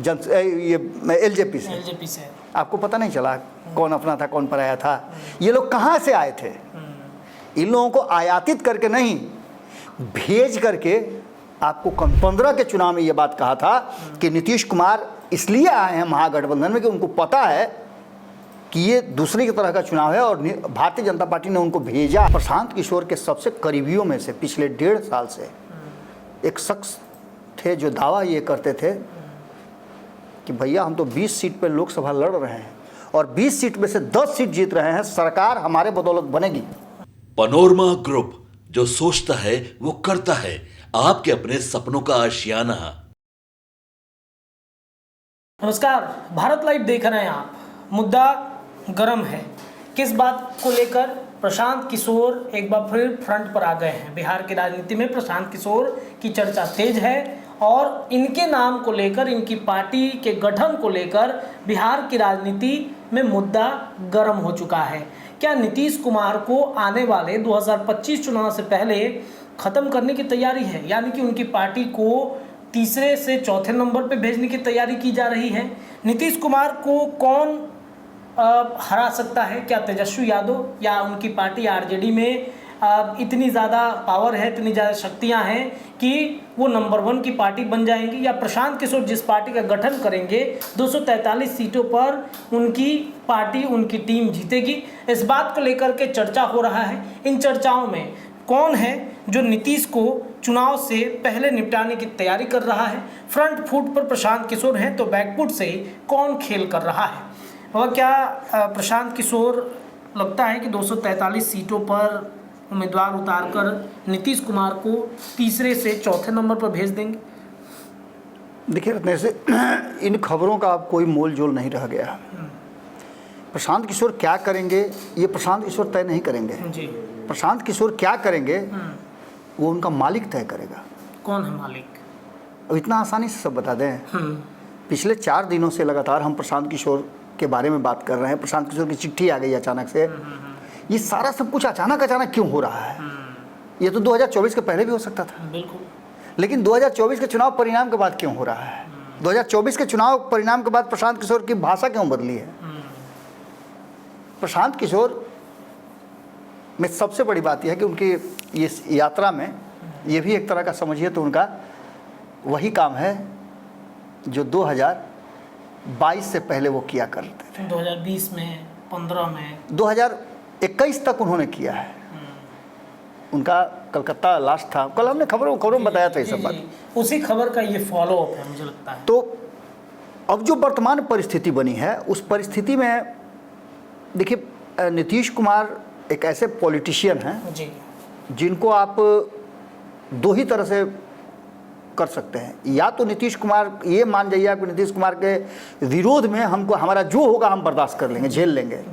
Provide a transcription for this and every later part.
ये एलजेपी से आपको पता नहीं चला कौन अपना था कौन पराया था? ये लोग कहाँ से आए थे? इन लोगों को आयातित करके नहीं, भेज करके आपको 15 के चुनाव में ये बात कहा था कि नीतीश कुमार इसलिए आए हैं महागठबंधन में कि उनको पता है कि ये दूसरी की तरह का चुनाव है, और भारतीय जनता पार्टी ने उनको भेजा। प्रशांत किशोर के सबसे करीबियों में से पिछले 1.5 साल से एक शख्स थे जो दावा ये करते थे कि भैया हम तो 20 सीट पर लोकसभा लड़ रहे हैं और 20 सीट में से 10 सीट जीत रहे हैं, सरकार हमारे बदौलत बनेगी। पनोरमा ग्रुप, जो सोचता है वो करता है, आपके अपने सपनों का आशियाना। नमस्कार, भारत लाइव देख रहे हैं आप। मुद्दा गर्म है। किस बात को लेकर प्रशांत किशोर एक बार फिर फ्रंट पर आ गए हैं। बिहार की राजनीति में प्रशांत किशोर की चर्चा तेज है और इनके नाम को लेकर, इनकी पार्टी के गठन को लेकर बिहार की राजनीति में मुद्दा गर्म हो चुका है। क्या नीतीश कुमार को आने वाले 2025 चुनाव से पहले खत्म करने की तैयारी है, यानी कि उनकी पार्टी को तीसरे से चौथे नंबर पर भेजने की तैयारी की जा रही है? नीतीश कुमार को कौन हरा सकता है? क्या तेजस्वी यादव या उनकी पार्टी आरजेडी में इतनी ज़्यादा पावर है, इतनी ज़्यादा शक्तियां हैं कि वो नंबर 1 की पार्टी बन जाएंगी? या प्रशांत किशोर जिस पार्टी का गठन करेंगे 243 सीटों पर उनकी पार्टी, उनकी टीम जीतेगी? इस बात को लेकर के चर्चा हो रहा है। इन चर्चाओं में कौन है जो नीतीश को चुनाव से पहले निपटाने की तैयारी कर रहा है? फ्रंट फुट पर प्रशांत किशोर हैं तो बैकफुट से कौन खेल कर रहा है? और क्या प्रशांत किशोर लगता है कि 243 सीटों पर उम्मीदवार उतारकर नीतीश कुमार को तीसरे से चौथे नंबर पर भेज देंगे? देखिए रत्ने से इन खबरों का अब कोई मोल जोल नहीं रह गया। प्रशांत किशोर क्या करेंगे ये प्रशांत किशोर तय नहीं करेंगे जी। प्रशांत किशोर क्या करेंगे वो उनका मालिक तय करेगा। कौन है मालिक? अब इतना आसानी से सब बता दें। पिछले 4 दिनों से लगातार हम प्रशांत किशोर के बारे में बात कर रहे हैं। प्रशांत किशोर की चिट्ठी आ गई अचानक से। ये सारा सब कुछ अचानक क्यों हो रहा है? ये तो 2024 के पहले भी हो सकता था। बिल्कुल। लेकिन 2024 के चुनाव परिणाम के बाद क्यों हो रहा है? 2024 के चुनाव परिणाम के बाद प्रशांत किशोर की भाषा क्यों बदली है? प्रशांत किशोर में सबसे बड़ी बात यह है कि उनकी ये यात्रा में ये भी एक तरह का समझिए तो उनका वही काम है जो 2022 से पहले वो किया करते थे। 2020 में, 15 में, 2021 तक उन्होंने किया है। उनका कलकत्ता लास्ट था। कल हमने खबरों में बताया था ये सब बात। उसी खबर का ये फॉलो अप है मुझे लगता है। तो अब जो वर्तमान परिस्थिति बनी है उस परिस्थिति में देखिए नीतीश कुमार एक ऐसे पॉलिटिशियन हैं जी जिनको आप 2 ही तरह से कर सकते हैं। या तो नीतीश कुमार ये मान जाइए आप नीतीश कुमार के विरोध में हमको हमारा जो होगा हम बर्दाश्त कर लेंगे, झेल लेंगे,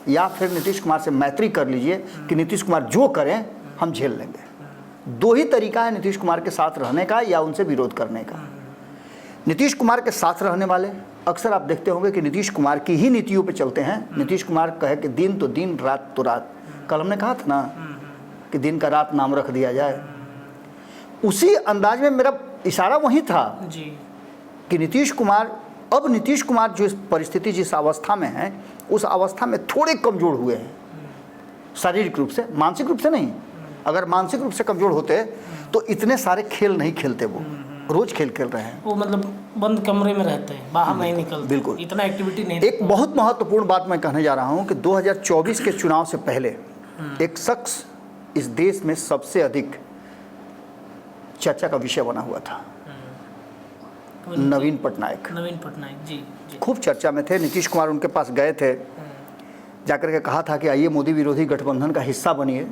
या फिर नीतीश कुमार से मैत्री कर लीजिए कि नीतीश कुमार जो करें हम झेल लेंगे। 2 ही तरीका है नीतीश कुमार के साथ रहने का या उनसे विरोध करने का। नीतीश कुमार के साथ रहने वाले अक्सर आप देखते होंगे कि नीतीश कुमार की ही नीतियों पे चलते हैं। नीतीश कुमार कहे कि दिन तो दिन, रात तो रात। कल हमने कहा था ना कि दिन का रात नाम रख दिया जाए। उसी अंदाज में मेरा इशारा वही था जी कि नीतीश कुमार जो इस परिस्थिति जिस अवस्था में है उस अवस्था में थोड़े कमज़ोर हुए हैं शारीरिक रूप से, मानसिक रूप से नहीं। अगर मानसिक रूप से कमज़ोर होते तो इतने सारे खेल नहीं खेलते। वो रोज़ खेल खेल रहे हैं। वो मतलब बंद कमरे में रहते हैं, बाहर नहीं निकलते, बिल्कुल इतना एक्टिविटी नहीं। एक बहुत महत्वपूर्ण बात मैं कहने जा रहा हूं कि 2024 के चुनाव से पहले एक शख्स इस देश में सबसे अधिक चर्चा का विषय बना हुआ था, नवीन पटनायक जी। खूब चर्चा में थे। नीतीश कुमार उनके पास गए थे, जाकर के कहा था कि आइए मोदी विरोधी गठबंधन का हिस्सा बनिए,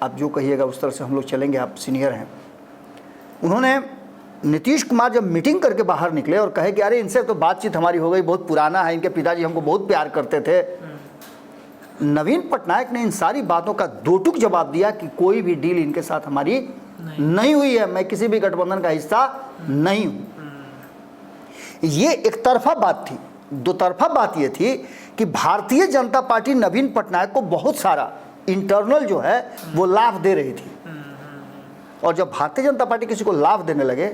आप जो कहिएगा उस तरह से हम लोग चलेंगे, आप सीनियर हैं। उन्होंने नीतीश कुमार जब मीटिंग करके बाहर निकले और कहे कि अरे इनसे तो बातचीत हमारी हो गई, बहुत पुराना है, इनके पिताजी हमको बहुत प्यार करते थे। नवीन पटनायक ने इन सारी बातों का 2 टूक जवाब दिया कि कोई भी डील इनके साथ हमारी नहीं हुई है, मैं किसी भी गठबंधन का हिस्सा नहीं हूं। ये एक तरफा बात थी। 2 तरफा बात ये थी कि भारतीय जनता पार्टी नवीन पटनायक को बहुत सारा इंटरनल जो है वो लाभ दे रही थी, और जब भारतीय जनता पार्टी किसी को लाभ देने लगे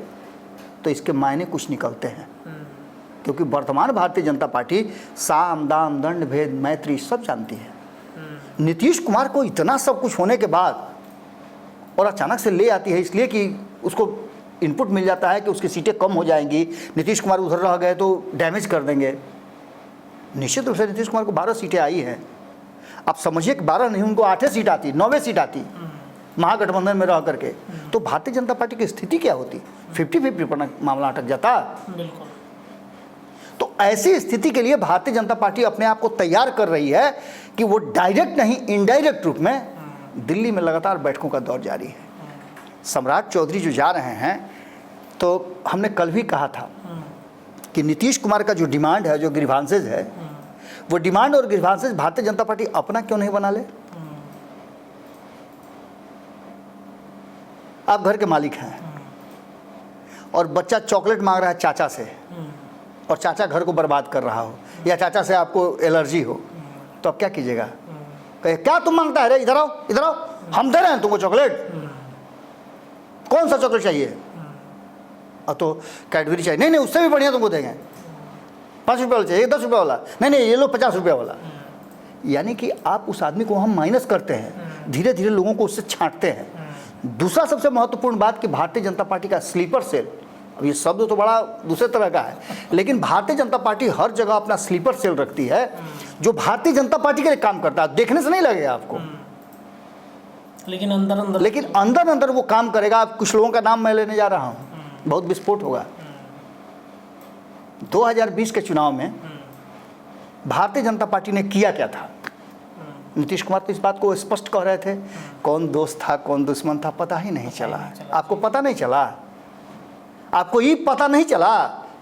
तो इसके मायने कुछ निकलते हैं। क्योंकि वर्तमान भारतीय जनता पार्टी साम दाम दंड भेद मैत्री सब जानती है। नीतीश कुमार को इतना सब कुछ होने के बाद और अचानक से ले आती है इसलिए कि उसको इनपुट मिल जाता है कि उसकी सीटें कम हो जाएंगी, नीतीश कुमार उधर रह गए तो डैमेज कर देंगे। निश्चित रूप से नीतीश कुमार को 12 सीटें आई हैं। आप समझिए कि 12 नहीं, उनको 8 सीट आती, 9 सीट आती महागठबंधन में रह करके, तो भारतीय जनता पार्टी की स्थिति क्या होती? 50-50 पर मामला अटक जाता। बिल्कुल। तो ऐसी स्थिति के लिए भारतीय जनता पार्टी अपने आप को तैयार कर रही है कि वो डायरेक्ट नहीं इनडायरेक्ट रूप में दिल्ली में लगातार बैठकों का दौर जारी है। सम्राट चौधरी जो जा रहे हैं, तो हमने कल भी कहा था कि नीतीश कुमार का जो डिमांड है, जो ग्रीवांसेज है, वो डिमांड और ग्रीवांसेज भारतीय जनता पार्टी अपना क्यों नहीं बना ले? आप घर के मालिक हैं और बच्चा चॉकलेट मांग रहा है चाचा से, और चाचा घर को बर्बाद कर रहा हो, या चाचा से आपको एलर्जी हो, तो आप क्या कीजिएगा? कहे क्या तुम मांगता है रे, इधर आओ इधर आओ, हम दे रहे हैं तुमको चॉकलेट, कौन सा चॉकलेट चाहिए? तो कैडबरी चाहिए, नहीं नहीं उससे भी बढ़िया तुमको देंगे, 5 रुपये वाला चाहिए, 10 रुपये वाला, नहीं नहीं ये लो 50 रुपये वाला। यानी कि आप उस आदमी को हम माइनस करते हैं, धीरे धीरे लोगों को उससे छांटते हैं। दूसरा सबसे महत्वपूर्ण बात कि भारतीय जनता पार्टी का स्लीपर सेल, अब ये शब्द तो बड़ा दूसरे तरह का है, लेकिन भारतीय जनता पार्टी हर जगह अपना स्लीपर सेल रखती है जो भारतीय जनता पार्टी के लिए काम करता है। देखने से नहीं लगेगा आपको, लेकिन अंदर अंदर वो काम करेगा। आप कुछ लोगों का नाम मैं लेने जा रहा हूँ, बहुत विस्फोट होगा। 2020 के चुनाव में भारतीय जनता पार्टी ने किया क्या था? नीतीश कुमार तो इस बात को स्पष्ट कह रहे थे, कौन दोस्त था कौन दुश्मन था पता ही नहीं चला। आपको पता नहीं चला? आपको ये पता नहीं चला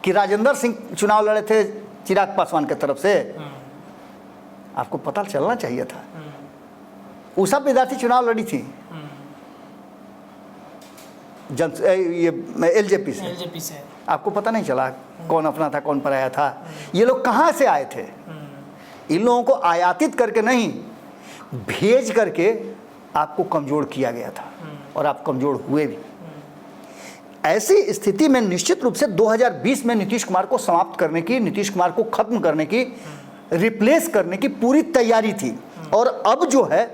कि राजेंद्र सिंह चुनाव लड़े थे चिराग पासवान की तरफ से? आपको पता चलना चाहिए था। उषा विद्यार्थी चुनाव लड़ी थी ये एलजेपी से, आपको पता नहीं चला कौन अपना था कौन पराया था? ये लोग कहाँ से आए थे? इन लोगों को आयातित करके नहीं, भेज करके आपको कमज़ोर किया गया था और आप कमज़ोर हुए भी। ऐसी स्थिति में निश्चित रूप से 2020 में नीतीश कुमार को समाप्त करने की, नीतीश कुमार को खत्म करने की, रिप्लेस करने की पूरी तैयारी थी। और अब जो है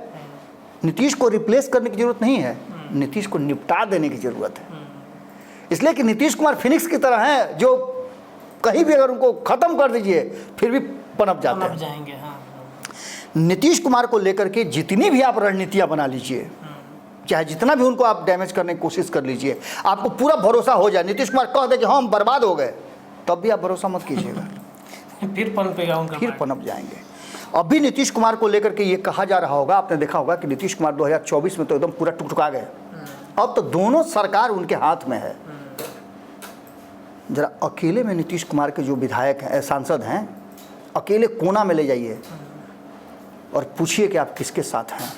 नीतीश को रिप्लेस करने की जरूरत नहीं है, नीतीश को निपटा देने की जरूरत है। इसलिए कि नीतीश कुमार फिनिक्स की तरह हैं जो कहीं भी अगर उनको खत्म कर दीजिए फिर भी पनप जाते हैं। हाँ। नीतीश कुमार को लेकर के जितनी भी आप रणनीतियां बना लीजिए, चाहे जितना भी उनको आप डैमेज करने की कोशिश कर लीजिए, आपको पूरा भरोसा हो जाए नीतीश कुमार कह दे कि हम बर्बाद हो गए, तब भी आप भरोसा मत कीजिएगा। फिर पनपेगा उनका, फिर पनप जाएंगे। अभी नीतीश कुमार को लेकर के ये कहा जा रहा होगा, आपने देखा होगा कि नीतीश कुमार 2024 में तो एकदम पूरा टुकटुका गए। अब तो दोनों सरकार उनके हाथ में है। जरा अकेले में नीतीश कुमार के जो विधायक हैं, सांसद हैं, अकेले कोना में ले जाइए और पूछिए कि आप किसके साथ हैं।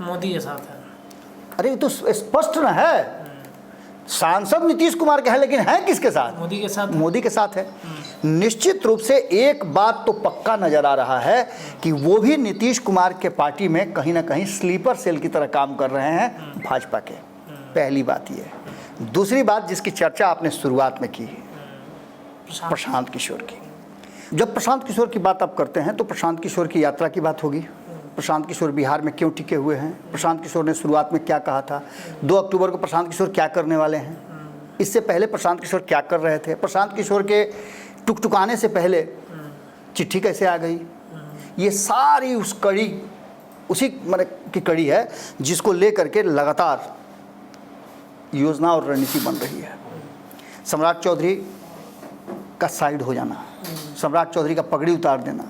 मोदी के साथ है। अरे ये तो स्पष्ट न है, सांसद नीतीश कुमार के हैं लेकिन हैं किसके साथ? मोदी के साथ। मोदी के साथ है। निश्चित रूप से एक बात तो पक्का नजर आ रहा है कि वो भी नीतीश कुमार के पार्टी में कहीं ना कहीं स्लीपर सेल की तरह काम कर रहे हैं भाजपा के। पहली बात ये। दूसरी बात जिसकी चर्चा आपने शुरुआत में की, प्रशांत किशोर की। जब प्रशांत किशोर की बात आप करते हैं तो प्रशांत किशोर की यात्रा की बात होगी। प्रशांत किशोर बिहार में क्यों टिके हुए हैं, प्रशांत किशोर ने शुरुआत में क्या कहा था, 2 अक्टूबर को प्रशांत किशोर क्या करने वाले हैं, इससे पहले प्रशांत किशोर क्या कर रहे थे, प्रशांत किशोर के टुकटुकाने से पहले चिट्ठी कैसे आ गई, ये सारी उस कड़ी, उसी की कड़ी है जिसको लेकर के लगातार योजना और रणनीति बन रही है। सम्राट चौधरी का साइड हो जाना, सम्राट चौधरी का पगड़ी उतार देना,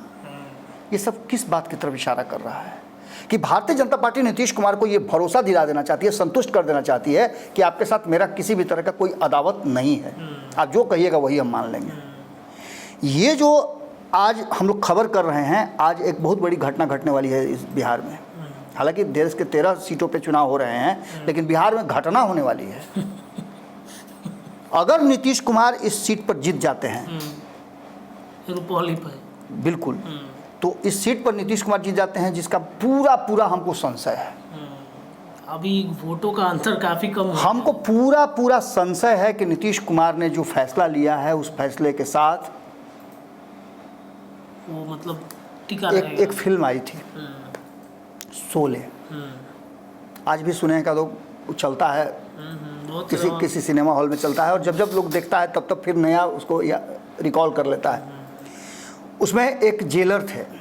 ये सब किस बात की तरफ इशारा कर रहा है कि भारतीय जनता पार्टी नीतीश कुमार को ये भरोसा दिला देना चाहती है, संतुष्ट कर देना चाहती है कि आपके साथ मेरा किसी भी तरह का कोई अदावत नहीं है, आप जो कहिएगा वही हम मान लेंगे। ये जो आज हम लोग खबर कर रहे हैं, आज एक बहुत बड़ी घटना घटने वाली है इस बिहार में। हालांकि देश के 13 सीटों पे चुनाव हो रहे हैं, लेकिन बिहार में घटना होने वाली है। अगर नीतीश कुमार इस सीट पर जीत जाते हैं, रुपौली पर, बिल्कुल, तो इस सीट पर नीतीश कुमार जीत जाते हैं जिसका पूरा हमको संशय है। अभी वोटों का अंतर काफ़ी कम है। हमको पूरा संशय है कि नीतीश कुमार ने जो फैसला लिया है उस फैसले के साथ वो मतलब टिका एक फिल्म आई थी शोले, आज भी सुने का लोग चलता है, किसी सिनेमा हॉल में चलता है और जब लोग देखता है तब फिर नया उसको रिकॉल कर लेता है। उसमें एक जेलर थे,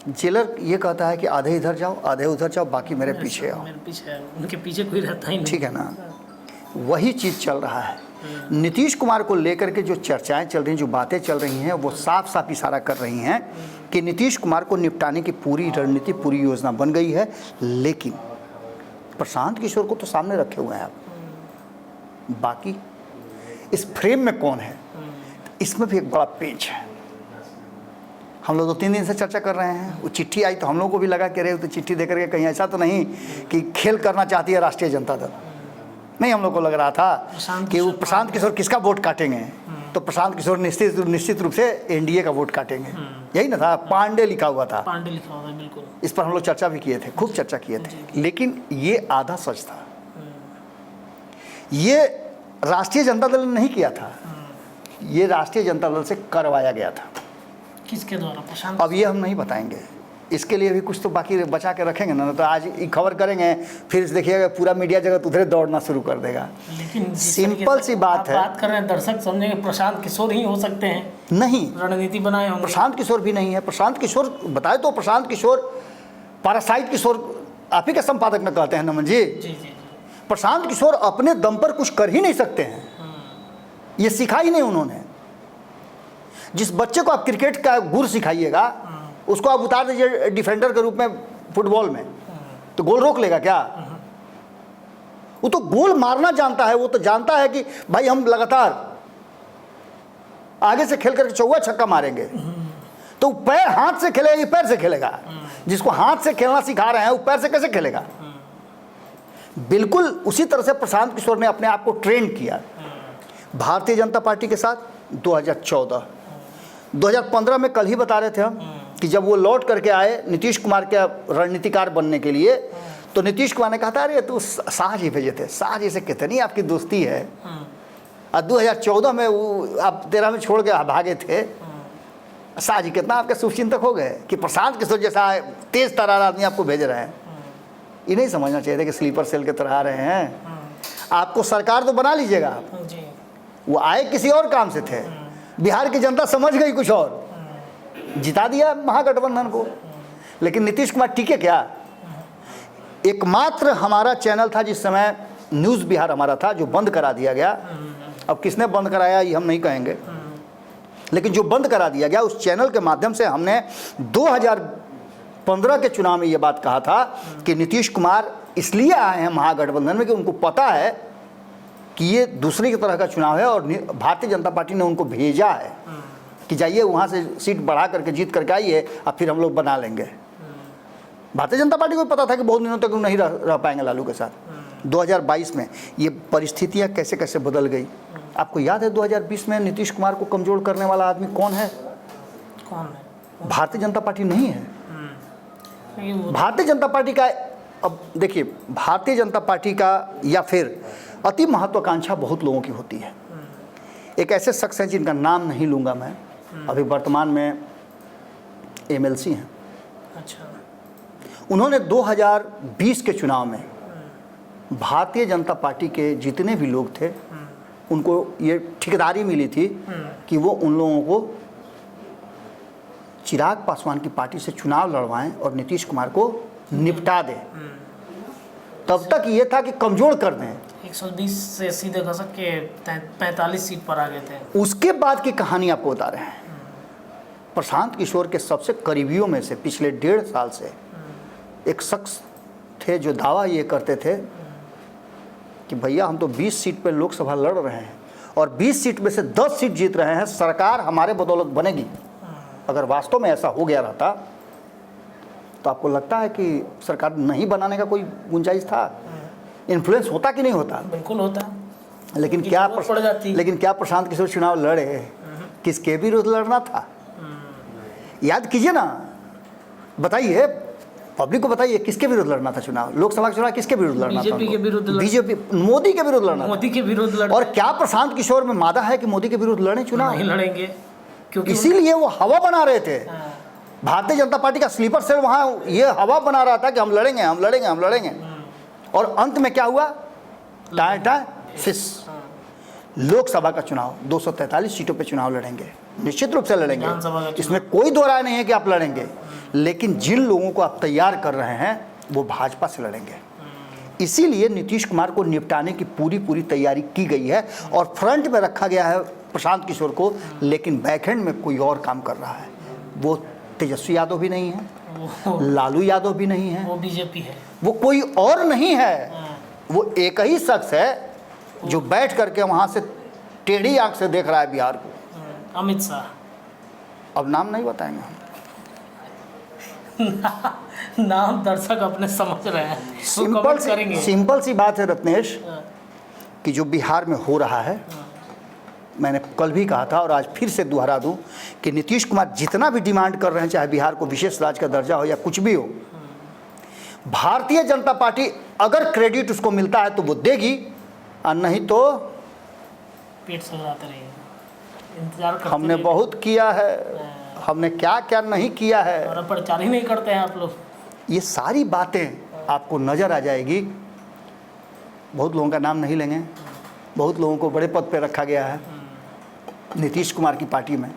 जेलर ये कहता है कि आधे इधर जाओ आधे उधर जाओ, बाकी मेरे पीछे आओ। मेरे पीछे, उनके पीछे कोई रहता ही नहीं। ठीक है ना, वही चीज़ चल रहा है। नीतीश कुमार को लेकर के जो चर्चाएं चल रही हैं, जो बातें चल रही हैं, वो साफ साफ इशारा कर रही हैं कि नीतीश कुमार को निपटाने की पूरी रणनीति, पूरी योजना बन गई है। लेकिन प्रशांत किशोर को तो सामने रखे हुए हैं आप, बाकी इस फ्रेम में कौन है, इसमें भी एक बड़ा पेच है। हम लोग 2-3 दिन से चर्चा कर रहे हैं, वो चिट्ठी आई तो हम लोग को भी लगा कि अरे तो चिट्ठी देकर के कहीं ऐसा तो नहीं कि खेल करना चाहती है राष्ट्रीय जनता दल, नहीं। हम लोग को लग रहा था कि वो प्रशांत किशोर किसका वोट काटेंगे, तो प्रशांत किशोर निश्चित रूप से एनडीए का वोट काटेंगे, यही ना था। पांडे लिखा हुआ था, पांडे लिखा हुआ है, बिल्कुल। इस पर हम लोग चर्चा भी किए थे, खूब चर्चा किए थे। लेकिन ये आधा सच था, ये राष्ट्रीय जनता दल ने नहीं किया था, ये राष्ट्रीय जनता दल से करवाया गया था। किसके द्वारा? प्रशांत। अब ये हम नहीं बताएंगे, इसके लिए भी कुछ तो बाकी बचा के रखेंगे ना, तो आज ये खबर करेंगे फिर देखिएगा पूरा मीडिया जगत उधर दौड़ना शुरू कर देगा। लेकिन सिंपल सी बात है, बात कर रहे हैं, दर्शक समझेंगे प्रशांत किशोर ही हो सकते हैं, नहीं रणनीति बनाए होंगे। प्रशांत किशोर भी नहीं है। प्रशांत किशोर बताए तो प्रशांत किशोर पैरासाइट किशोर आप ही के संपादक न कहते हैं नमन जी। जी। प्रशांत किशोर अपने दम पर कुछ कर ही नहीं सकते हैं, ये सिखा ही नहीं उन्होंने। जिस बच्चे को आप क्रिकेट का गुर सिखाइएगा उसको आप उतार दीजिए डिफेंडर के रूप में फुटबॉल में, तो गोल रोक लेगा क्या? वो तो गोल मारना जानता है, वो तो जानता है कि भाई हम लगातार आगे से खेल करके चौवा छक्का मारेंगे, तो पैर हाथ से खेलेगा, ये पैर से खेलेगा। जिसको हाथ से खेलना सिखा रहे हैं वो पैर से कैसे खेलेगा? बिल्कुल उसी तरह से प्रशांत किशोर ने अपने आप को ट्रेन किया भारतीय जनता पार्टी के साथ 2014-2015 में। कल ही बता रहे थे हम कि जब वो लौट करके आए नीतीश कुमार के रणनीतिकार बनने के लिए, तो नीतीश कुमार ने कहा था अरे तू शाह जी भेजे थे, शाह जी से कितनी आपकी दोस्ती है। और 2014 में वो आप 13 में छोड़ के भागे थे, शाह जी कितना आपके शुभचिंतक हो गए कि प्रशांत किशोर जैसा तेज तरार आदमी आपको भेज रहे हैं। ये नहीं समझना चाहिए था कि स्लीपर सेल के तरह आ रहे हैं। आपको सरकार तो बना लीजिएगा आप, वो आए किसी और काम से थे, बिहार की जनता समझ गई कुछ और, जिता दिया महागठबंधन को। लेकिन नीतीश कुमार टिके क्या? एकमात्र हमारा चैनल था जिस समय न्यूज़ बिहार हमारा था, जो बंद करा दिया गया। अब किसने बंद कराया ये हम नहीं कहेंगे, लेकिन जो बंद करा दिया गया उस चैनल के माध्यम से हमने 2015 के चुनाव में ये बात कहा था कि नीतीश कुमार इसलिए आए हैं महागठबंधन में कि उनको पता है कि ये दूसरी की तरह का चुनाव है, और भारतीय जनता पार्टी ने उनको भेजा है कि जाइए वहाँ से सीट बढ़ा करके जीत करके आइए, अब फिर हम लोग बना लेंगे। भारतीय जनता पार्टी को पता था कि बहुत दिनों तक नहीं रह पाएंगे लालू के साथ। 2022 में ये परिस्थितियाँ कैसे कैसे बदल गई। आपको याद है 2020 में नीतीश कुमार को कमज़ोर करने वाला आदमी कौन है? भारतीय जनता पार्टी नहीं है। भारतीय जनता पार्टी का, अब देखिए, भारतीय जनता पार्टी का या फिर अति महत्वाकांक्षा बहुत लोगों की होती है। एक ऐसे शख्स हैं जिनका नाम नहीं लूँगा मैं, अभी वर्तमान में एमएलसी हैं। अच्छा। उन्होंने 2020 के चुनाव में भारतीय जनता पार्टी के जितने भी लोग थे उनको ये ठेकेदारी मिली थी कि वो उन लोगों को चिराग पासवान की पार्टी से चुनाव लड़वाएं और नीतीश कुमार को निपटा दें। तब तक ये था कि कमज़ोर कर दें। 120 से सीधे खसक के 45 सीट पर आ गए थे। उसके बाद की कहानी आपको बता रहे हैं। प्रशांत किशोर के सबसे करीबियों में से पिछले 1.5 साल से एक शख्स थे जो दावा ये करते थे कि भैया हम तो 20 सीट पर लोकसभा लड़ रहे हैं और 20 सीट में से 10 सीट जीत रहे हैं, सरकार हमारे बदौलत बनेगी। अगर वास्तव में ऐसा हो गया रहता तो आपको लगता है कि सरकार नहीं बनाने का कोई गुंजाइश था? इन्फ्लुएंस होता कि नहीं होता? बिल्कुल होता। लेकिन क्या प्रशांत किशोर चुनाव लड़े? किसके विरुद्ध लड़ना था? याद कीजिए ना, बताइए। पब्लिक को बताइए किसके विरुद्ध लड़ना था चुनाव, लोकसभा का चुनाव किसके विरुद्ध लड़ना था? बीजेपी के विरुद्ध बीजेपी, मोदी के विरुद्ध लड़ना था। मोदी के विरुद्ध लड़ और क्या प्रशांत किशोर में मादा है कि मोदी के विरुद्ध लड़े चुनाव? नहीं लड़ेंगे, क्योंकि इसीलिए वो हवा बना रहे थे। हाँ, भारतीय जनता पार्टी का स्लीपर सेल वहां ये हवा बना रहा था कि हम लड़ेंगे, हम लड़ेंगे, हम लड़ेंगे। और अंत में क्या हुआ? टाए टाए फिस। लोकसभा का चुनाव 243 सीटों पे चुनाव लड़ेंगे, निश्चित रूप से लड़ेंगे, विधानसभा का चुनाव। इसमें कोई दो राय नहीं है कि आप लड़ेंगे। लेकिन जिन लोगों को आप तैयार कर रहे हैं वो भाजपा से लड़ेंगे। इसीलिए नीतीश कुमार को निपटाने की पूरी तैयारी की गई है और फ्रंट में रखा गया है प्रशांत किशोर को, लेकिन बैकएंड में कोई और काम कर रहा है। वो तेजस्वी यादव भी नहीं है, लालू यादव भी नहीं है, वो बीजेपी है, वो कोई और नहीं है। वो एक ही शख्स है जो बैठ करके वहां से टेढ़ी आंख से देख रहा है बिहार को। अमित शाह। अब नाम नहीं बताएंगे हम। नाम दर्शक अपने समझ रहे हैं, वो कमेंट करेंगे। सिंपल सी बात है रत्नेश कि जो बिहार में हो रहा है, मैंने कल भी कहा था और आज फिर से दोहरा दूं कि नीतीश कुमार जितना भी डिमांड कर रहे हैं, चाहे बिहार को विशेष राज्य का दर्जा हो या कुछ भी हो, भारतीय जनता पार्टी अगर क्रेडिट उसको मिलता है तो वो देगी, और नहीं तो पेट सजाते रहिए, इंतजार करते हमने रहिए। बहुत किया है, हमने क्या क्या नहीं किया है। और अब प्रचार ही नहीं करते हैं आप लोग। ये सारी बातें आपको नज़र आ जाएगी। बहुत लोगों का नाम नहीं लेंगे, बहुत लोगों को बड़े पद पे रखा गया है नीतीश कुमार की पार्टी में,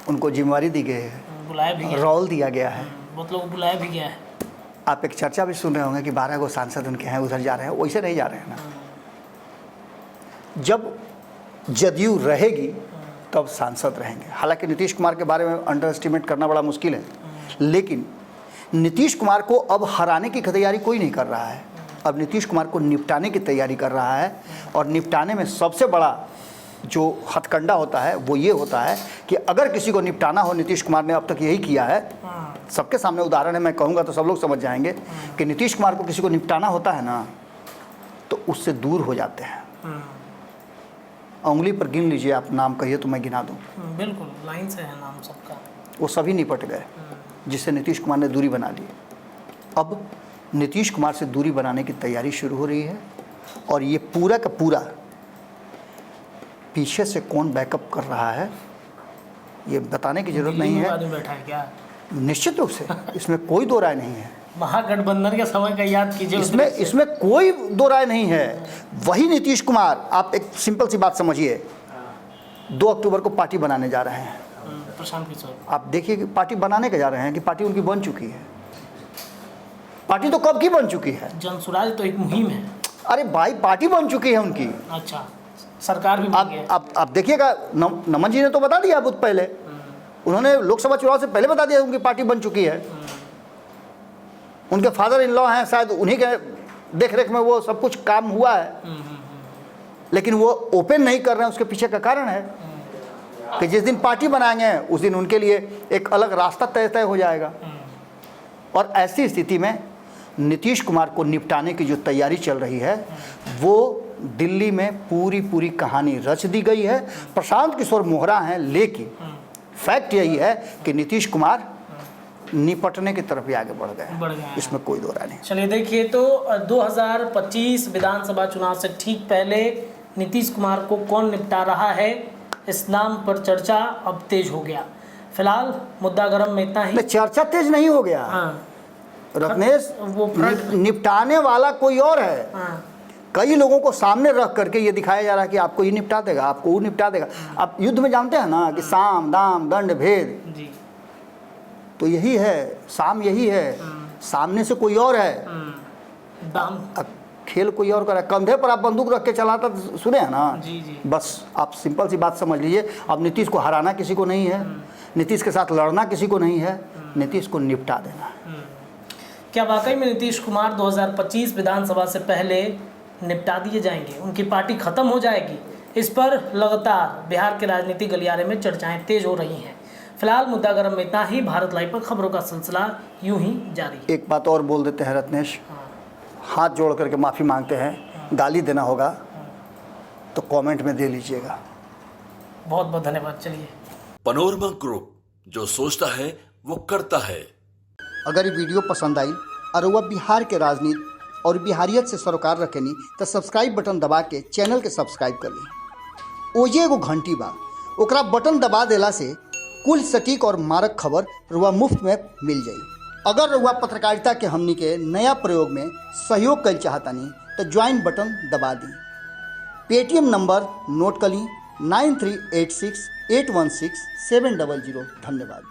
उनको जिम्मेवारी दी गई है, बुलाया भी गया, रोल दिया गया है। बहुत लोग बुलाया भी गया है। आप एक चर्चा भी सुन रहे होंगे कि 12 गो सांसद उनके हैं, उधर जा रहे हैं, वैसे नहीं जा रहे हैं ना। जब जदयू रहेगी तब सांसद रहेंगे। हालांकि नीतीश कुमार के बारे में अंडर एस्टिमेट करना बड़ा मुश्किल है, लेकिन नीतीश कुमार को अब हराने की तैयारी कोई नहीं कर रहा है। अब नीतीश कुमार को निपटाने की तैयारी कर रहा है, और निपटाने में सबसे बड़ा जो हथकंडा होता है वो ये होता है कि अगर किसी को निपटाना हो, नीतीश कुमार ने अब तक यही किया है। सबके सामने उदाहरण है, मैं कहूँगा तो सब लोग समझ जाएंगे कि नीतीश कुमार को किसी को निपटाना होता है ना, तो उससे दूर हो जाते हैं। उंगली पर गिन लीजिए, आप नाम कहिए तो मैं गिना दूँ। बिल्कुल लाइन से है नाम सबका। वो सभी निपट गए, जिससे नीतीश कुमार ने दूरी बना ली। अब नीतीश कुमार से दूरी बनाने की तैयारी शुरू हो रही है, और ये पूरा का पूरा पीछे से कौन बैकअप कर रहा है ये बताने की जरूरत नहीं है। आदमी बैठा है क्या? निश्चित रूप से इसमें कोई दो राय नहीं है। महागठबंधन के समय का याद कीजिए। इसमें कोई दो राय नहीं है। वही नीतीश कुमार, आप एक सिंपल सी बात समझिए, 2 अक्टूबर को पार्टी बनाने जा रहे हैं। प्रशांत किशोर, आप देखिए कि पार्टी बनाने के जा रहे हैं कि पार्टी उनकी बन चुकी है। पार्टी तो कब की बन चुकी है। जनसुराज तो एक मुहिम है। अरे भाई, पार्टी बन चुकी है उनकी। अच्छा, सरकार भी बन गई। आप देखिएगा, नमन जी ने तो बता दिया बहुत पहले, उन्होंने लोकसभा चुनाव से पहले बता दिया उनकी पार्टी बन चुकी है। उनके फादर इन लॉ हैं, शायद उन्हीं के देख रेख में वो सब कुछ काम हुआ है। लेकिन वो ओपन नहीं कर रहे हैं, उसके पीछे का कारण है कि जिस दिन पार्टी बनाएंगे उस दिन उनके लिए एक अलग रास्ता तय हो जाएगा। और ऐसी स्थिति में नीतीश कुमार को निपटाने की जो तैयारी चल रही है, वो दिल्ली में पूरी कहानी रच दी गई है। प्रशांत किशोर मोहरा हैं, लेकिन फैक्ट यही है कि नीतीश कुमार निपटने की तरफ ही आगे बढ़ गए, इसमें कोई दो राय नहीं। चलिए देखिए, तो 2025 विधानसभा चुनाव से ठीक पहले नीतीश कुमार को कौन निपटा रहा है, इस नाम पर चर्चा अब तेज हो गया। फिलहाल मुद्दा गर्म में इतना ही। चर्चा तेज नहीं हो गया रत्नेश, वो निपटाने वाला कोई और है। कई लोगों को सामने रख करके ये दिखाया जा रहा है कि आपको ये निपटा देगा, आपको वो निपटा देगा। आप युद्ध में जानते हैं ना कि साम दाम दंड भेद जी, तो यही है, साम यही है, सामने से कोई और है, दाम खेल कोई और कर रहा है। कंधे पर आप बंदूक रख के चलाता सुने हैं ना। जी। बस आप सिंपल सी बात समझ लीजिए, अब नीतीश को हराना किसी को नहीं है, नीतीश के साथ लड़ना किसी को नहीं है, नीतीश को निपटा देना। क्या वाकई में नीतीश कुमार 2025 विधानसभा से पहले निपटा दिए जाएंगे, उनकी पार्टी खत्म हो जाएगी? इस पर लगातार बिहार के राजनीतिक गलियारे में चर्चाएं तेज हो रही हैं। फिलहाल मुद्दा गर्म में इतना ही। भारत लाइव पर खबरों का सिलसिला यूं ही जारी। एक बात और बोल देते हैं रत्नेश, हाथ जोड़ करके माफ़ी मांगते हैं, गाली देना होगा तो कमेंट में दे लीजिएगा। बहुत बहुत धन्यवाद। चलिए, पनोरमा ग्रुप, जो सोचता है वो करता है। अगर ये वीडियो पसंद आई और वह बिहार के राजनीति और बिहारियत से सरोकार रखेनी तो सब्सक्राइब बटन दबा के चैनल के सब्सक्राइब कर ली। ओजे एगो घंटी बा, ओकरा बटन दबा देला से कुल सटीक और मारक खबर रुआ मुफ्त में मिल जाई। अगर रुआ पत्रकारिता के हमनी के नया प्रयोग में सहयोग कर चाहतानी तो ज्वाइन बटन दबा दी। पेटीएम नंबर नोट कर ली 9386816700। धन्यवाद।